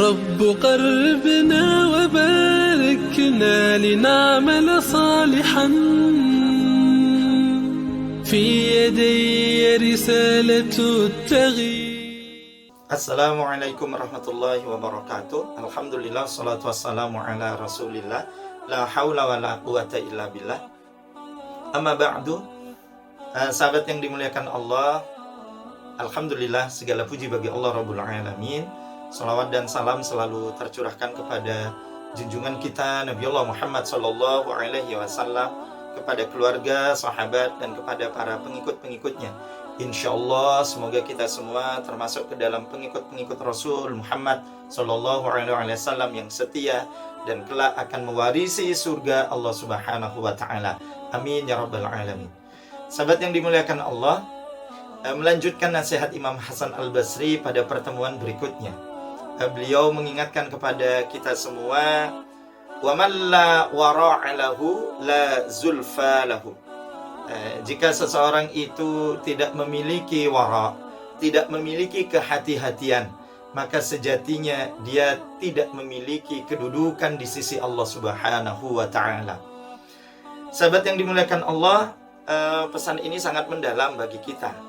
رب قربنا وباركنا لنعمل صالحا في يدي رسالة التغيير. Assalamualaikum warahmatullahi wabarakatuh. Alhamdulillah, salatu wassalamu ala rasulillah. La hawla wa la quwata illa billah. Amma ba'du. Sahabat yang dimuliakan Allah, alhamdulillah, segala puji bagi Allah Rabbul Alamin. Salawat dan salam selalu tercurahkan kepada junjungan kita Nabi Allah Muhammad sallallahu alaihi wasallam, kepada keluarga, sahabat, dan kepada para pengikut-pengikutnya. Insya Allah semoga kita semua termasuk ke dalam pengikut-pengikut Rasul Muhammad sallallahu alaihi wasallam yang setia dan kelak akan mewarisi surga Allah Subhanahu wa taala. Amin ya rabbal alamin. Sahabat yang dimuliakan Allah, melanjutkan nasihat Imam Hasan Al-Basri pada pertemuan berikutnya. Beliau mengingatkan kepada kita semua, wa man la wara'a lahu la zulfa lahu. Jika seseorang itu tidak memiliki wara, tidak memiliki kehati-hatian, maka sejatinya dia tidak memiliki kedudukan di sisi Allah Subhanahu wa ta'ala. Sahabat yang dimuliakan Allah, pesan ini sangat mendalam bagi kita.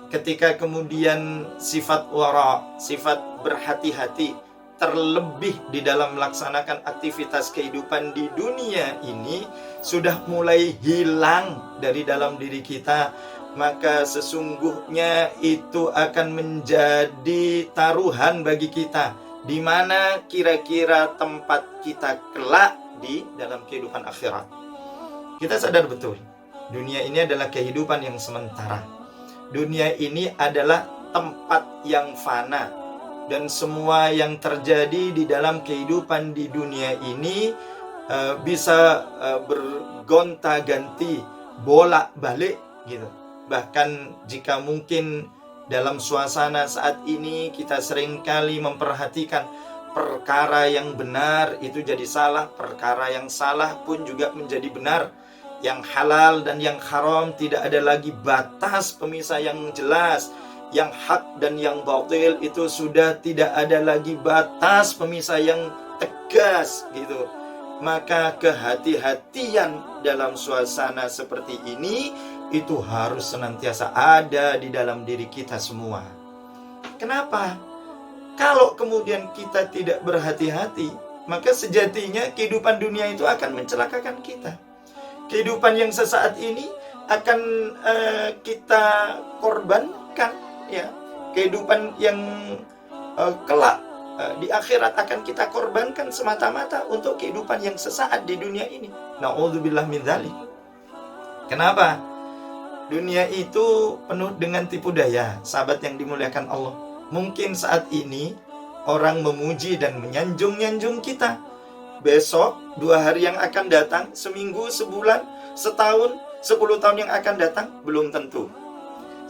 Ketika kemudian sifat wara, sifat berhati-hati terlebih di dalam melaksanakan aktivitas kehidupan di dunia ini sudah mulai hilang dari dalam diri kita, maka sesungguhnya itu akan menjadi taruhan bagi kita, di mana kira-kira tempat kita kelak di dalam kehidupan akhirat. Kita sadar betul, dunia ini adalah kehidupan yang sementara. Dunia ini adalah tempat yang fana. Dan semua yang terjadi di dalam kehidupan di dunia ini bisa bergonta-ganti, bolak-balik gitu. Bahkan jika mungkin dalam suasana saat ini kita seringkali memperhatikan perkara yang benar itu jadi salah, perkara yang salah pun juga menjadi benar. Yang halal dan yang haram tidak ada lagi batas pemisah yang jelas. Yang hak dan yang batil itu sudah tidak ada lagi batas pemisah yang tegas gitu. Maka kehati-hatian dalam suasana seperti ini itu harus senantiasa ada di dalam diri kita semua. Kenapa? Kalau kemudian kita tidak berhati-hati, maka sejatinya kehidupan dunia itu akan mencelakakan kita. Kehidupan yang sesaat ini akan kita korbankan, ya. Kehidupan yang kelak di akhirat akan kita korbankan semata-mata untuk kehidupan yang sesaat di dunia ini. Na'udzubillah min dzalik. Kenapa? Dunia itu penuh dengan tipu daya, sahabat yang dimuliakan Allah. Mungkin saat ini orang memuji dan menyanjung-nyanjung kita. Besok, 2 hari yang akan datang, seminggu, sebulan, setahun, 10 tahun yang akan datang, belum tentu.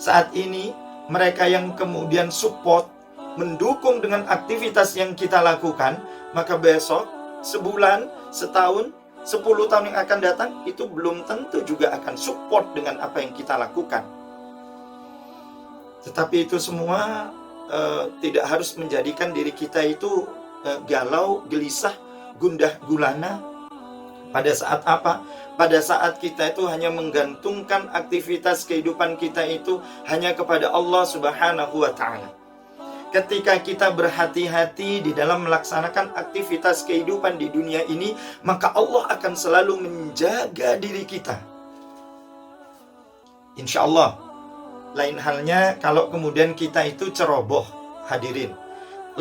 Saat ini, mereka yang kemudian support, mendukung dengan aktivitas yang kita lakukan, maka besok, sebulan, setahun, 10 tahun yang akan datang, itu belum tentu juga akan support dengan apa yang kita lakukan. Tetapi itu semua tidak harus menjadikan diri kita itu galau, gelisah, gundah gulana. Pada saat apa? Pada saat kita itu hanya menggantungkan aktivitas kehidupan kita itu hanya kepada Allah Subhanahu wa ta'ala. Ketika kita berhati-hati di dalam melaksanakan aktivitas kehidupan di dunia ini, maka Allah akan selalu menjaga diri kita. Insya Allah. Lain halnya kalau kemudian kita itu ceroboh, hadirin.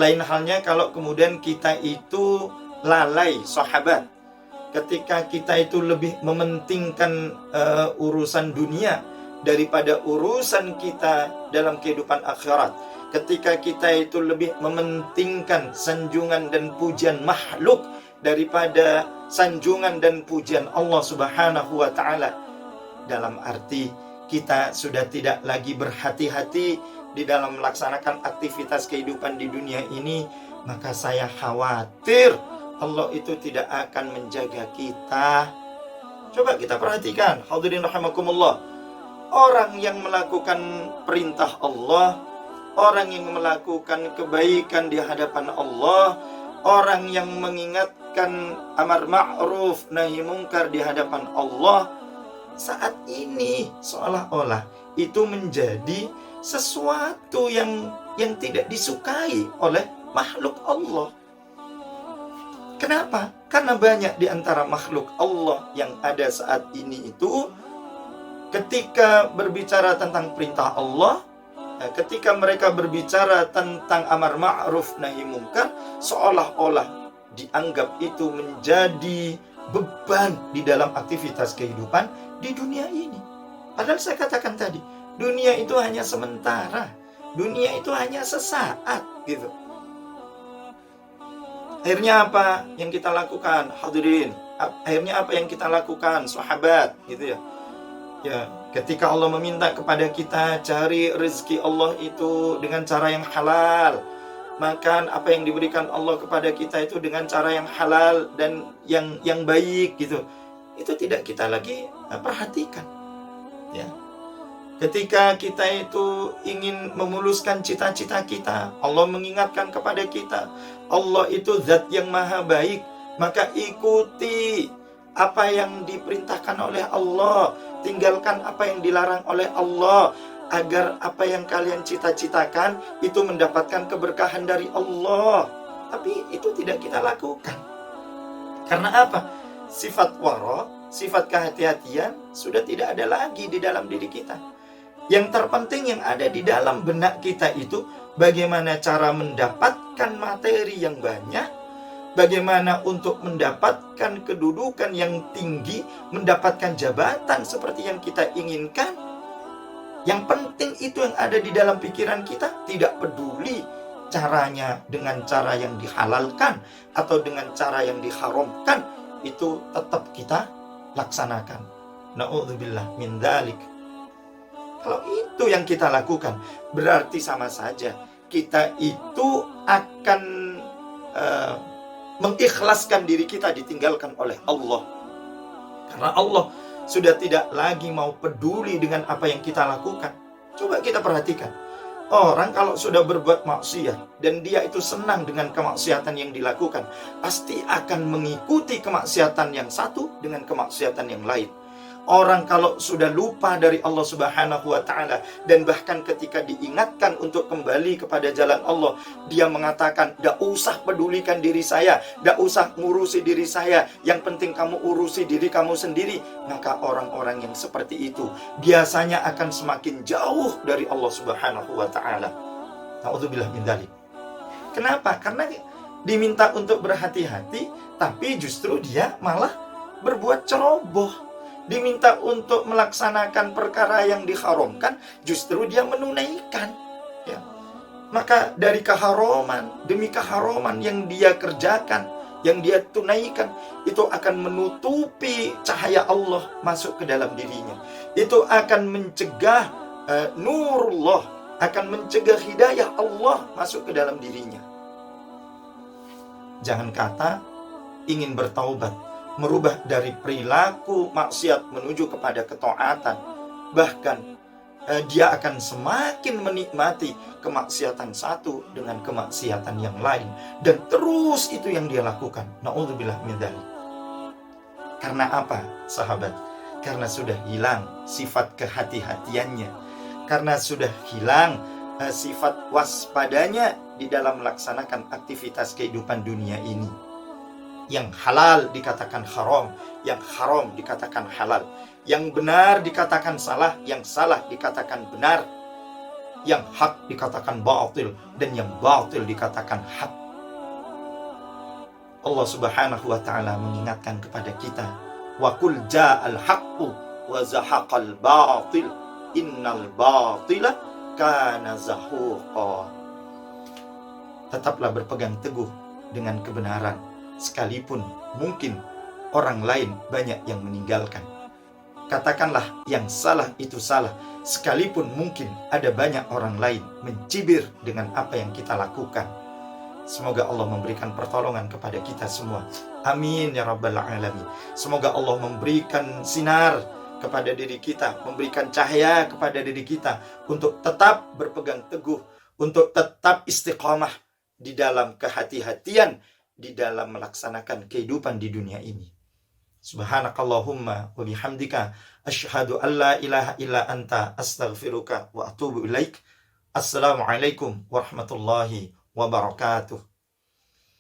Lain halnya kalau kemudian kita itu lalai, sahabat. Ketika kita itu lebih mementingkan urusan dunia daripada urusan kita dalam kehidupan akhirat. Ketika kita itu lebih mementingkan sanjungan dan pujian makhluk daripada sanjungan dan pujian Allah Subhanahu wa ta'ala. Dalam arti kita sudah tidak lagi berhati-hati di dalam melaksanakan aktivitas kehidupan di dunia ini, maka saya khawatir Allah itu tidak akan menjaga kita. Coba kita perhatikan, hadirin rahimakumullah. Orang yang melakukan perintah Allah, orang yang melakukan kebaikan di hadapan Allah, orang yang mengingatkan amar ma'ruf nahi mungkar di hadapan Allah, saat ini seolah-olah itu menjadi sesuatu yang tidak disukai oleh makhluk Allah. Kenapa? Karena banyak di antara makhluk Allah yang ada saat ini itu ketika berbicara tentang perintah Allah, ketika mereka berbicara tentang amar ma'ruf nahi mungkar, seolah-olah dianggap itu menjadi beban di dalam aktivitas kehidupan di dunia ini. Padahal saya katakan tadi, dunia itu hanya sementara, dunia itu hanya sesaat gitu. Akhirnya apa yang kita lakukan, hadirin? Akhirnya apa yang kita lakukan, sahabat, gitu ya. Ya, ketika Allah meminta kepada kita cari rezeki Allah itu dengan cara yang halal, makan apa yang diberikan Allah kepada kita itu dengan cara yang halal dan yang baik gitu. Itu tidak kita lagi perhatikan. Ya. Ketika kita itu ingin memuluskan cita-cita kita, Allah mengingatkan kepada kita, Allah itu zat yang maha baik, maka ikuti apa yang diperintahkan oleh Allah, tinggalkan apa yang dilarang oleh Allah, agar apa yang kalian cita-citakan itu mendapatkan keberkahan dari Allah. Tapi itu tidak kita lakukan. Karena apa? Sifat wara, sifat kehati-hatian sudah tidak ada lagi di dalam diri kita. Yang terpenting yang ada di dalam benak kita itu bagaimana cara mendapatkan materi yang banyak, bagaimana untuk mendapatkan kedudukan yang tinggi, mendapatkan jabatan seperti yang kita inginkan. Yang penting itu yang ada di dalam pikiran kita, tidak peduli caranya dengan cara yang dihalalkan atau dengan cara yang diharamkan, itu tetap kita laksanakan. Na'udzubillah min dzalik. Kalau itu yang kita lakukan, berarti sama saja kita itu akan mengikhlaskan diri kita ditinggalkan oleh Allah. Karena Allah sudah tidak lagi mau peduli dengan apa yang kita lakukan. Coba kita perhatikan. Orang kalau sudah berbuat maksiat dan dia itu senang dengan kemaksiatan yang dilakukan, pasti akan mengikuti kemaksiatan yang satu dengan kemaksiatan yang lain. Orang kalau sudah lupa dari Allah Subhanahu wa Ta'ala, dan bahkan ketika diingatkan untuk kembali kepada jalan Allah, dia mengatakan, "Tidak usah pedulikan diri saya, tidak usah ngurusi diri saya, yang penting kamu urusi diri kamu sendiri." Maka orang-orang yang seperti itu biasanya akan semakin jauh dari Allah Subhanahu wa Ta'ala. Na'udzubillah min dzalik. Kenapa? Karena diminta untuk berhati-hati, tapi justru dia malah berbuat ceroboh. Diminta untuk melaksanakan perkara yang diharamkan, justru dia menunaikan. Ya. Maka dari keharaman demi keharaman yang dia kerjakan, yang dia tunaikan, itu akan menutupi cahaya Allah masuk ke dalam dirinya. Itu akan mencegah nurullah, akan mencegah hidayah Allah masuk ke dalam dirinya. Jangan kata ingin bertaubat, merubah dari perilaku maksiat menuju kepada ketaatan, bahkan dia akan semakin menikmati kemaksiatan satu dengan kemaksiatan yang lain, dan terus itu yang dia lakukan. Na'udzubillah min dzalik. Karena apa, sahabat? Karena sudah hilang sifat kehati-hatiannya, karena sudah hilang sifat waspadanya di dalam melaksanakan aktivitas kehidupan dunia ini. Yang halal dikatakan haram, yang haram dikatakan halal, yang benar dikatakan salah, yang salah dikatakan benar, yang hak dikatakan batil, dan yang batil dikatakan hak. Allah Subhanahu wa Ta'ala mengingatkan kepada kita, wa qul ja'al haqqu wa zahaqal batil innal batila kana zahuqa. Tetaplah berpegang teguh dengan kebenaran, sekalipun mungkin orang lain banyak yang meninggalkan. Katakanlah yang salah itu salah, sekalipun mungkin ada banyak orang lain mencibir dengan apa yang kita lakukan. Semoga Allah memberikan pertolongan kepada kita semua. Amin ya rabbal alamin. Semoga Allah memberikan sinar kepada diri kita, memberikan cahaya kepada diri kita untuk tetap berpegang teguh untuk tetap istiqamah di dalam kehati-hatian di dalam melaksanakan kehidupan di dunia ini. Subhanakallahumma wa bihamdika asyhadu an la ilaha illa anta astaghfiruka wa atubu ilaik. Assalamualaikum warahmatullahi wabarakatuh.